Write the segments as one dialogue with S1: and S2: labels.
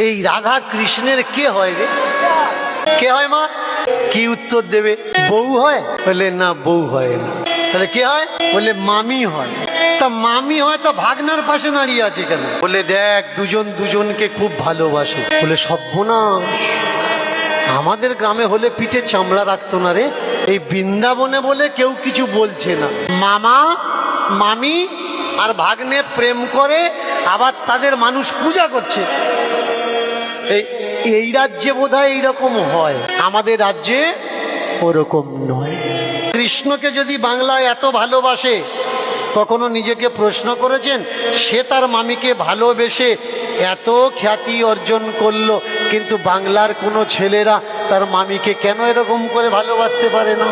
S1: এই রাধা কৃষ্ণের কে হয় রে? কে হয় মা? কি উত্তর দেবে? বউ হয়? বলে না, বউ হয় না। তাহলে কে হয়? বলে মামি হয়। তা মামি হয় তো ভাগনার পাশে দাঁড়িয়ে আছে কেন? বলে দেখ, দুজন দুজনকে খুব ভালোবাসে। বলে সর্বনাশ, আমাদের গ্রামে হলে পিঠে চামড়া রাখতো না রে। এই বৃন্দাবনে বলে কেউ কিছু বলছে না। মামা মামি আর ভাগ্নে প্রেম করে, আবার তাদের মানুষ পূজা করছে। এই রাজ্যে বোধহয় এইরকম হয়, আমাদের রাজ্যে ওরকম নয়। কৃষ্ণকে যদি বাংলায় এত ভালোবাসে, কখনো নিজেকে প্রশ্ন করেছেন সে তার মামিকে ভালোবেসে এত খ্যাতি অর্জন করলো, কিন্তু বাংলার কোনো ছেলেরা তার মামিকে কেন এরকম করে ভালোবাসতে পারে না?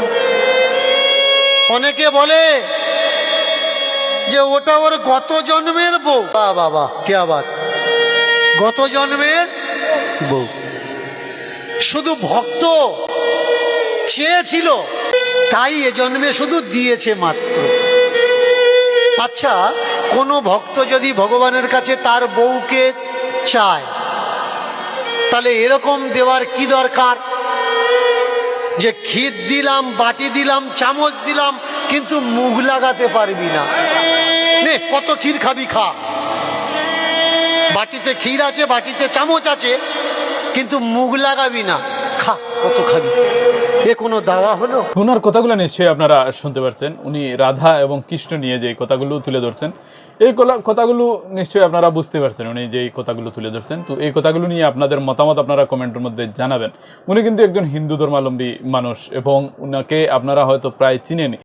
S1: অনেকে বলে যে ওটা ওর গত জন্মের বউ। বাবা কে আবার গত জন্মের বউ? শুধু ভক্ত চেয়েছিল তাই এ জন্মে শুধু দিয়েছে মাত্র। আচ্ছা, কোন ভক্ত যদি ভগবানের কাছে তার বউকে চায়, তাহলে এরকম দেওয়ার কি দরকার যে ক্ষীর দিলাম, বাটি দিলাম, চামচ দিলাম, কিন্তু মুখ লাগাতে পারবি না? নে, কত ক্ষীর খাবি খা। বাটিতে ক্ষীর আছে, বাটিতে চামচ আছে, কিন্তু মুখ লাগাবি না, খা, কত খাবি। এ কোনো দাওয়া হলো?
S2: ওনার কথাগুলো নিশ্চয়ই আপনারা শুনতে পারছেন। উনি রাধা এবং কৃষ্ণ নিয়ে যে কথাগুলো তুলে ধরছেন, এই কথাগুলো নিশ্চয়ই আপনারা বুঝতে পারছেন উনি যে কথাগুলো তুলে ধরছেন। তো এই কথাগুলো নিয়ে আপনাদের মতামত আপনারা কমেন্টের মধ্যে জানাবেন। উনি কিন্তু একজন হিন্দু ধর্মাবলম্বী মানুষ এবং উনাকে আপনারা হয়তো প্রায় চিনেন।